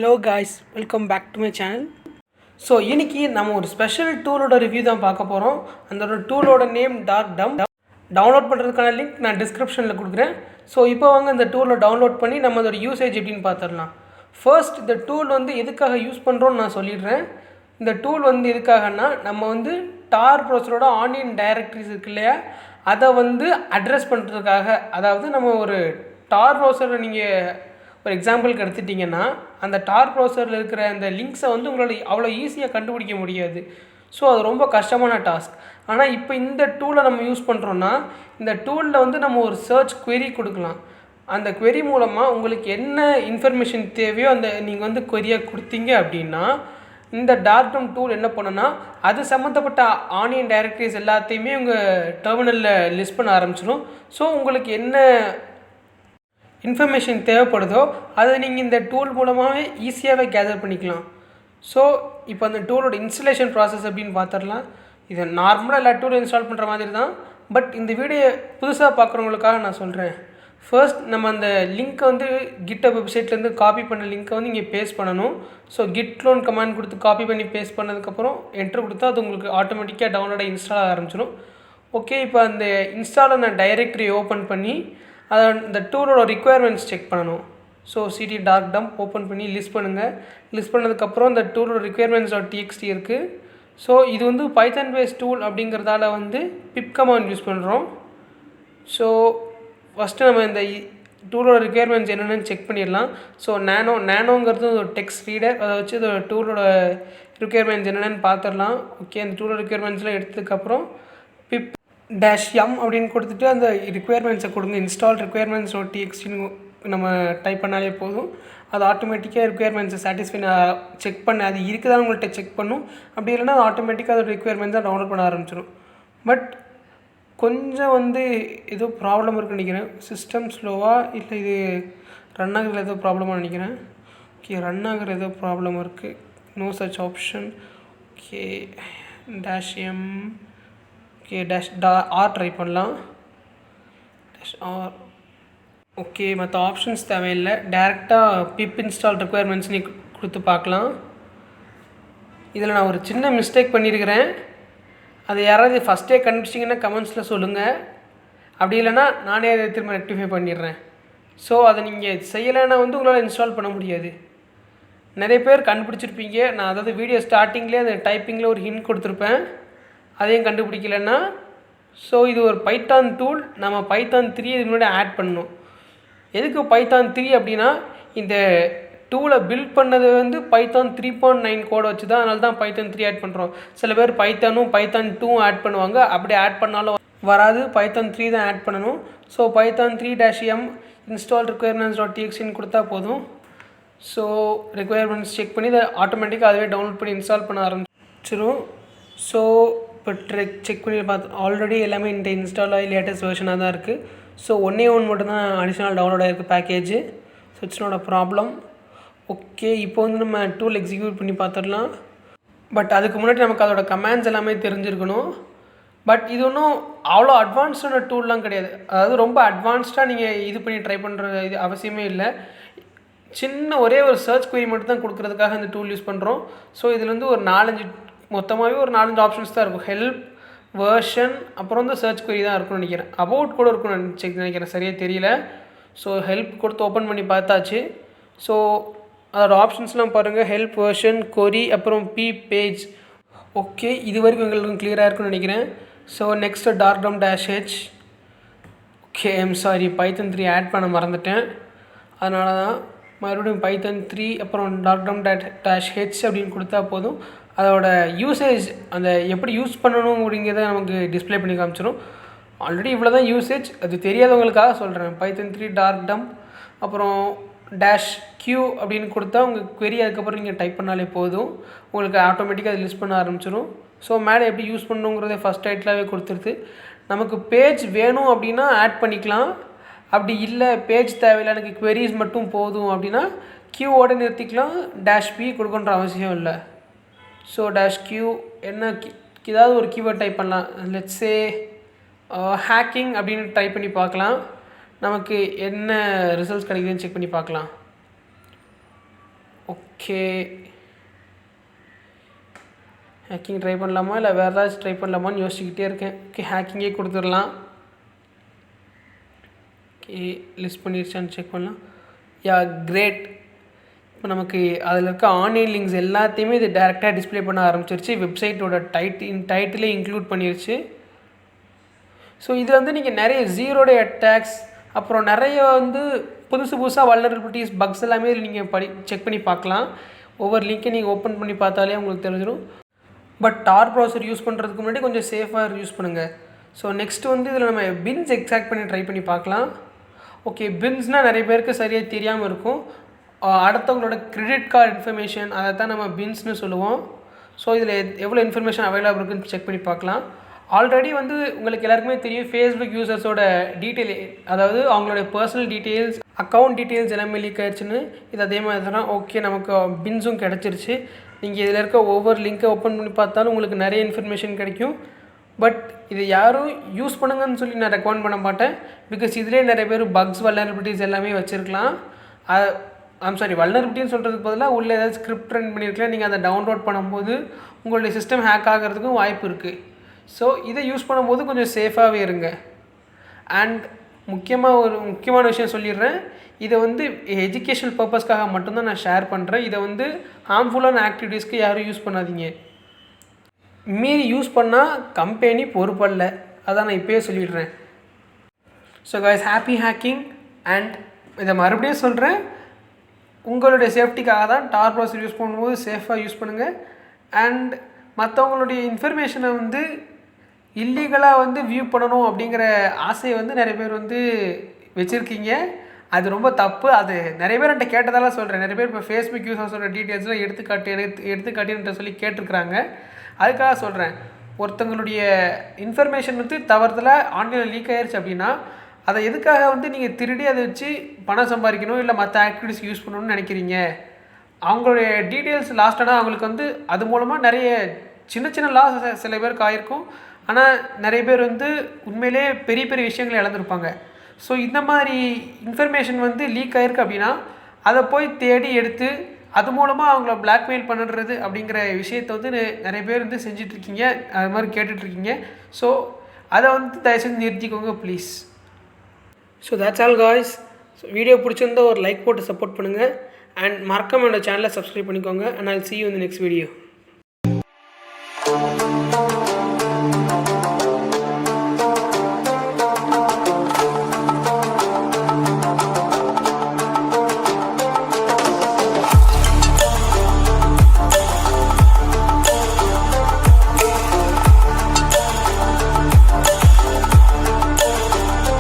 Hello guys, welcome back to my channel. So இன்றைக்கி நம்ம ஒரு ஸ்பெஷல் டூலோட ரிவ்யூ தான் பார்க்க போகிறோம். அந்த டூலோட நேம் டார்க் டம். டவுன்லோட் பண்ணுறதுக்கான லிங்க் நான் டிஸ்கிரிப்ஷனில் கொடுக்குறேன். ஸோ இப்போ வாங்க இந்த டூலில் டவுன்லோட் பண்ணி நம்ம அதோட யூசேஜ் எப்படின்னு பார்த்துடலாம். ஃபர்ஸ்ட் இந்த டூல் எதுக்காக யூஸ் பண்ணுறோன்னு நான் சொல்லிடுறேன். இந்த டூல் எதுக்காகனா நம்ம டார் ப்ரௌசரோட ஆனியன் டைரக்டரிஸ் இருக்கு இல்லையா, அதை அட்ரஸ் பண்ணுறதுக்காக. அதாவது நம்ம ஒரு டார் ப்ரௌசரில் நீங்கள் ஒரு எக்ஸாம்பிளுக்கு எடுத்துட்டிங்கன்னா அந்த டார் ப்ரௌசரில் இருக்கிற அந்த லிங்க்ஸை உங்களால் அவ்வளோ ஈஸியாக கண்டுபிடிக்க முடியாது. ஸோ அது ரொம்ப கஷ்டமான டாஸ்க். ஆனால் இப்போ இந்த டூலை நம்ம யூஸ் பண்ணுறோன்னா இந்த டூலில் நம்ம ஒரு சர்ச் query கொடுக்கலாம். அந்த query மூலமாக உங்களுக்கு என்ன இன்ஃபர்மேஷன் தேவையோ அந்த நீங்கள் query-யாக கொடுத்தீங்க அப்படின்னா இந்த டார்க் டம் டூல் என்ன பண்ணுன்னா அது சம்மந்தப்பட்ட ஆனியன் டைரக்டரிஸ் எல்லாத்தையுமே உங்கள் டெர்மினலில் லிஸ்ட் பண்ண ஆரம்பிச்சிடும். ஸோ உங்களுக்கு என்ன இன்ஃபர்மேஷன் தேவைப்படுதோ அதை நீங்கள் இந்த டூல் மூலமாகவே ஈஸியாகவே கேதர் பண்ணிக்கலாம். ஸோ இப்போ அந்த டூலோட இன்ஸ்டலேஷன் ப்ராசஸ் அப்படின்னு பார்த்துடலாம். இதை நார்மலாக எல்லா டூலும் இன்ஸ்டால் பண்ணுற மாதிரி தான். பட் இந்த வீடியோ புதுசாக பார்க்குறவங்களுக்காக நான் சொல்கிறேன். ஃபர்ஸ்ட் நம்ம அந்த லிங்க்கை கிட்டப் வெப்சைட்லேருந்து காப்பி பண்ண லிங்க்கை இங்கே பேஸ்ட் பண்ணணும். ஸோ git clone கமாண்ட் கொடுத்து காப்பி பண்ணி பேஸ்ட் பண்ணதுக்கப்புறம் என்ட்ரு கொடுத்தா அது உங்களுக்கு ஆட்டோமேட்டிக்காக டவுன்லோடாக இன்ஸ்டால் ஆக ஆரம்பிச்சிடும். ஓகே, இப்போ அந்த இன்ஸ்டாலில் நான் டைரக்டரி ஓப்பன் பண்ணி அதை இந்த டூலோட ரிக்குயர்மெண்ட்ஸ் செக் பண்ணணும். ஸோ cd டார்க் டம் ஓப்பன் பண்ணி லிஸ்ட் பண்ணுங்கள். லிஸ்ட் பண்ணதுக்கப்புறம் இந்த டூலோட requirements.txt இருக்குது. ஸோ இது பைத்தன் பேஸ்ட் டூல் அப்படிங்கிறதால பிப் கமாண்ட் யூஸ் பண்ணுறோம். ஸோ ஃபஸ்ட்டு நம்ம இந்த டூலோட ரிக்குயர்மெண்ட்ஸ் என்னென்னு செக் பண்ணிடலாம். ஸோ நேனோங்கிறது ஒரு டெக்ஸ்ட் ரீடர், அதை வச்சு இந்த டூலோட ரிக்குயர்மெண்ட்ஸ் என்னென்னு பார்த்துடலாம். ஓகே, அந்த டூலோட ரிக்குயர்மெண்ட்ஸ்லாம் எடுத்ததுக்கப்புறம் பிப் -m அப்படின்னு கொடுத்துட்டு அந்த ரிக்குயர்மெண்ட்ஸை கொடுங்க. இன்ஸ்டால் requirements.txt நம்ம டைப் பண்ணாலே போதும். அது ஆட்டோமேட்டிக்காக ரிக்குயர்மெண்ட்ஸை சாட்டிஸ்ஃபை செக் பண்ண அது இருக்குதான் உங்கள்கிட்ட செக் பண்ணும். அப்படி இல்லைன்னா அது ஆட்டோமேட்டிக்காக அதோட ரிக்குயர்மெண்ட்ஸை டவுன்லோட் பண்ண ஆரம்பிச்சிடும். பட் கொஞ்சம் ஏதோ ப்ராப்ளம் இருக்குன்னு நினைக்கிறேன். சிஸ்டம் ஸ்லோவாக இல்லை இது ரன் ஆகுறதுல ஏதோ ப்ராப்ளமாக நினைக்கிறேன். ஓகே, ரன் ஆகுற ஏதோ ப்ராப்ளம் இருக்குது. No such option. Okay, -m. Okay, -r try பண்ணலாம். -r. ஓகே, மற்ற ஆப்ஷன்ஸ் தேவையில்லை. டேரெக்டாக பிப் இன்ஸ்டால் ரிக்குயர்மெண்ட்ஸ் நீ கொடுத்து பார்க்கலாம். இதில் நான் ஒரு சின்ன மிஸ்டேக் பண்ணியிருக்கிறேன். அதை யாராவது ஃபஸ்ட்டே கண்டுபிடிச்சிங்கன்னா கமெண்ட்ஸில் சொல்லுங்கள். அப்படி இல்லைன்னா நானே அதை திரும்ப ரெக்டிஃபை பண்ணிடுறேன். ஸோ அதை நீங்கள் செய்யலைன்னா உங்களால் இன்ஸ்டால் பண்ண முடியாது. நிறைய பேர் கண்டுபிடிச்சிருப்பீங்க. நான் அதாவது வீடியோ ஸ்டார்டிங்லேயே அந்த டைப்பிங்கில் ஒரு ஹிண்ட் கொடுத்துருப்பேன். அதையும் கண்டுபிடிக்கலன்னா ஸோ இது ஒரு பைத்தான் டூல். நம்ம பைத்தான் 3 இது முன்னாடி ஆட் பண்ணணும். எதுக்கு பைத்தான் 3 அப்படின்னா இந்த டூலை பில்ட் பண்ணது பைத்தான் 3.9 கோடை வச்சு தான். அதனால தான் பைத்தான் 3 ஆட் பண்ணுறோம். சில பேர் பைத்தானும் பைத்தான் 2 ஆட் பண்ணுவாங்க. அப்படி ஆட் பண்ணாலும் வராது, பைத்தான் 3 தான் ஆட் பண்ணணும். So Python 3-m install requirements.txt கொடுத்தா போதும். ஸோ ரிக்குயர்மெண்ட்ஸ் செக் பண்ணி இதை ஆட்டோமேட்டிக்காக அதுவே டவுன்லோட் பண்ணி இன்ஸ்டால் பண்ண ஆரம்பிச்சிடும். ஸோ இப்போ செக் பண்ணி பார்த்து ஆல்ரெடி எல்லாமே இந்த இன்ஸ்டால் ஆகி லேட்டஸ்ட் வெர்ஷனாக தான் இருக்குது. ஸோ ஒன்றே மட்டும்தான் அடிஷ்னல் டவுன்லோட் ஆகிருக்கு package. So it's not a problem. Okay, இப்போ நம்ம டூல் எக்ஸிக்யூட் பண்ணி பார்த்துடலாம். பட் அதுக்கு முன்னாடி நமக்கு அதோட கமாண்ட்ஸ் எல்லாமே தெரிஞ்சிருக்கணும். பட் இது ஒன்றும் அவ்வளோ அட்வான்ஸ்டான டூல்லாம் கிடையாது. அதாவது ரொம்ப அட்வான்ஸ்டாக நீங்கள் இது பண்ணி ட்ரை பண்ணுற இது அவசியமே இல்லை. சின்ன ஒரே ஒரு சர்ச் query மட்டும் தான் கொடுக்குறதுக்காக இந்த டூல் யூஸ் பண்ணுறோம். ஸோ இதில் ஒரு 4-5 மொத்தமாகவே ஒரு 4-5 ஆப்ஷன்ஸ் தான் இருக்கும். ஹெல்ப், வேர்ஷன், அப்புறம் சர்ச் query தான் இருக்கும்னு நினைக்கிறேன். அபவுட் கூட இருக்கும்னு நினைக்கிறேன், சரியாக தெரியல. ஸோ ஹெல்ப் கொடுத்து ஓப்பன் பண்ணி பார்த்தாச்சு. ஸோ அதோட ஆப்ஷன்ஸ்லாம் பாருங்கள். ஹெல்ப், வேர்ஷன், query, அப்புறம் பேஜ். ஓகே, இது வரைக்கும் எங்களுக்கு கிளியராக இருக்குன்னு நினைக்கிறேன். ஸோ நெக்ஸ்ட்டு டார்க் டம் -h. ஓகே, சாரி, பைத்தன் 3 ஆட் பண்ண மறந்துட்டேன். அதனால தான் மறுபடியும் பைத்தன் 3 அப்புறம் டார்க் டம் -h அப்படின்னு கொடுத்தா போதும். அதோட யூசேஜ் அந்த எப்படி யூஸ் பண்ணணும் அப்படிங்கிறத நமக்கு டிஸ்பிளே பண்ணி காமிச்சிடும். ஆல்ரெடி இவ்வளோ தான் யூசேஜ். அது தெரியாதவங்களுக்காக சொல்கிறேன். பைத்தன் 3 டார்க் டம் அப்புறம் -q அப்படின்னு கொடுத்தா உங்கள் query அதுக்கப்புறம் நீங்கள் டைப் பண்ணாலே போதும். உங்களுக்கு ஆட்டோமேட்டிக்காக அது லிஸ்ட் பண்ண ஆரம்பிச்சிடும். ஸோ மேலே எப்படி யூஸ் பண்ணணுங்கிறத ஃபஸ்ட் டைட்டிலாகவே கொடுத்துருது. நமக்கு பேஜ் வேணும் அப்படின்னா ஆட் பண்ணிக்கலாம். அப்படி இல்லை பேஜ் தேவையில்லை, எனக்கு queries மட்டும் போதும் அப்படின்னா q-ஓட நிறுத்திக்கலாம். -p கொடுக்கணுன்ற அவசியம் இல்லை. ஸோ -q என்ன ஏதாவது ஒரு கீவேர்ட் டைப் பண்ணலாம். லெட்ஸே ஹேக்கிங் அப்படின்னு டைப் பண்ணி பார்க்கலாம். நமக்கு என்ன ரிசல்ட்ஸ் கிடைக்குதுன்னு செக் பண்ணி பார்க்கலாம். ஓகே, ஹேக்கிங் ட்ரை பண்ணலாமா இல்லை வேறு ஏதாச்சும் ட்ரை பண்ணலாமான்னு யோசிச்சுக்கிட்டே இருக்கேன். ஓகே, ஹேக்கிங்கே கொடுத்துடலாம். ஓகே, லிஸ்ட் பண்ணிடுச்சான்னு செக் பண்ணலாம். யா, கிரேட். இப்போ நமக்கு அதில் இருக்க ஆன்லைன் லிங்க்ஸ் எல்லாத்தையுமே இது டேரெக்டாக டிஸ்பிளே பண்ண ஆரம்பிச்சிருச்சு. வெப்சைட்டோட டைட்டிலே இன்க்ளூட் பண்ணிருச்சு. ஸோ இது வந்து நீங்கள் நிறைய ஜீரோ டே அட்டாக்ஸ், அப்புறம் நிறைய வந்து புதுசாக வல்னரபிலிட்டிஸ், பக்ஸ் எல்லாமே இதில் நீங்கள் செக் பண்ணி பார்க்கலாம். ஒவ்வொரு லிங்க்கை நீங்கள் ஓப்பன் பண்ணி பார்த்தாலே உங்களுக்கு தெரிஞ்சிடும். பட் டார் ப்ரௌசர் யூஸ் பண்ணுறதுக்கு முன்னாடி கொஞ்சம் சேஃபாக யூஸ் பண்ணுங்கள். ஸோ நெக்ஸ்ட்டு வந்து இதில் நம்ம பின்ஸ் எக்ஸாக்ட் பண்ணி ட்ரை பண்ணி பார்க்கலாம். ஓகே, பின்ஸ்னால் நிறைய பேருக்கு சரியாக தெரியாமல் இருக்கும். அடுத்தவங்களோட கிரெடிட் கார்டு இன்ஃபர்மேஷன், அதை தான் நம்ம பின்ஸ்னு சொல்லுவோம். ஸோ இதில் எவ்வளோ இன்ஃபர்மேஷன் அவைலபிள் இருக்குன்னு செக் பண்ணி பார்க்கலாம். ஆல்ரெடி வந்து உங்களுக்கு எல்லாருக்குமே தெரியும், ஃபேஸ்புக் யூசர்ஸோட டீட்டெயில், அதாவது அவங்களோட பர்சனல் டீட்டெயில்ஸ், அக்கௌண்ட் டீட்டெயில்ஸ் எல்லாமே லீக் ஆயிடுச்சுன்னு. இது அதே மாதிரி தான். ஓகே, நமக்கு பின்ஸும் கிடச்சிருச்சு. நீங்கள் இதில் இருக்க ஒவ்வொரு லிங்க்கை ஓப்பன் பண்ணி பார்த்தாலும் உங்களுக்கு நிறைய இன்ஃபர்மேஷன் கிடைக்கும். பட் இது யாரும் யூஸ் பண்ணுங்கன்னு சொல்லி நான் ரெக்கமெண்ட் பண்ண மாட்டேன். பிகாஸ் இதிலே நிறைய பேர் பக்ஸ், வல்னரபிலிட்டிஸ் எல்லாமே வச்சுருக்கலாம். வல்னரபிலிட்டின்னு சொல்கிறதுக்கு பதிலாக உள்ள ஏதாவது ஸ்கிரிப்ட் ரன் பண்ணியிருக்கலாம். நீங்கள் அதை டவுன்லோட் பண்ணும்போது உங்களுடைய சிஸ்டம் ஹேக் ஆகிறதுக்கும் வாய்ப்பு இருக்குது. ஸோ இதை யூஸ் பண்ணும்போது கொஞ்சம் சேஃபாகவே இருங்க. அண்ட் முக்கியமான விஷயம் சொல்லிடுறேன். இதை வந்து எஜுகேஷனல் பர்பஸ்க்காக மட்டும்தான் நான் ஷேர் பண்ணுறேன். இதை வந்து ஹார்ம்ஃபுல்லான ஆக்டிவிட்டீஸ்க்கு யாரும் யூஸ் பண்ணாதீங்க. மீறி யூஸ் பண்ணால் கம்பெனி பொறுப்பல்ல. அதான் நான் இப்போயே சொல்லிடுறேன். So guys, happy hacking. And இதை மறுபடியும் சொல்கிறேன், உங்களுடைய சேஃப்டிக்காக தான் டார் ப்ரௌசர் யூஸ் பண்ணும்போது சேஃபாக யூஸ் பண்ணுங்கள். அண்ட் மற்றவங்களுடைய இன்ஃபர்மேஷனை வந்து இல்லீகலாக வந்து வியூ பண்ணணும் அப்படிங்கிற ஆசையை வந்து நிறைய பேர் வந்து வச்சுருக்கீங்க. அது ரொம்ப தப்பு. அது நிறைய பேர் என்கிட்ட கேட்டதால சொல்கிறேன். நிறைய பேர் இப்போ ஃபேஸ்புக் யூசர்ஸோட டீட்டெயில்ஸ்லாம் எடுத்துக்காட்டின்ற சொல்லி கேட்டிருக்கிறாங்க. அதுக்காக சொல்கிறேன், ஒருத்தங்களுடைய இன்ஃபர்மேஷன் வந்து தவறுதலாக ஆன்லைனில் லீக் ஆயிடுச்சு அப்படின்னா அதை எதுக்காக வந்து நீங்கள் திருடி அதை வச்சு பணம் சம்பாதிக்கணும் இல்லை மற்ற ஆக்டிவிட்டிஸ் யூஸ் பண்ணணும்னு நினைக்கிறீங்க? அவங்களுடைய டீட்டெயில்ஸ் லாஸ்ட்டாக அவங்களுக்கு வந்து அது மூலமாக நிறைய சின்ன லாஸ் சில பேருக்கு ஆகிருக்கும். ஆனால் நிறைய பேர் வந்து உண்மையிலே பெரிய விஷயங்களை இழந்திருப்பாங்க. ஸோ இந்த மாதிரி இன்ஃபர்மேஷன் வந்து லீக் ஆகிருக்கு அப்படின்னா அதை போய் தேடி எடுத்து அது மூலமாக அவங்கள பிளாக்மெயில் பண்ணுறது அப்படிங்கிற விஷயத்தை வந்து நிறைய பேர் வந்து செஞ்சிட்ருக்கீங்க, அது மாதிரி கேட்டுட்ருக்கீங்க. ஸோ அதை வந்து தயவுசெய்து நிறுத்திக்கோங்க please. So that's all guys. Video பிடிச்சிருந்தா ஒரு லைக் போட்டு சப்போர்ட் பண்ணுங்கள். அண்ட் மறக்காம என்னோட சேனலை சப்ஸ்கிரைப் பண்ணிக்கோங்க. And I'll see you in the next video.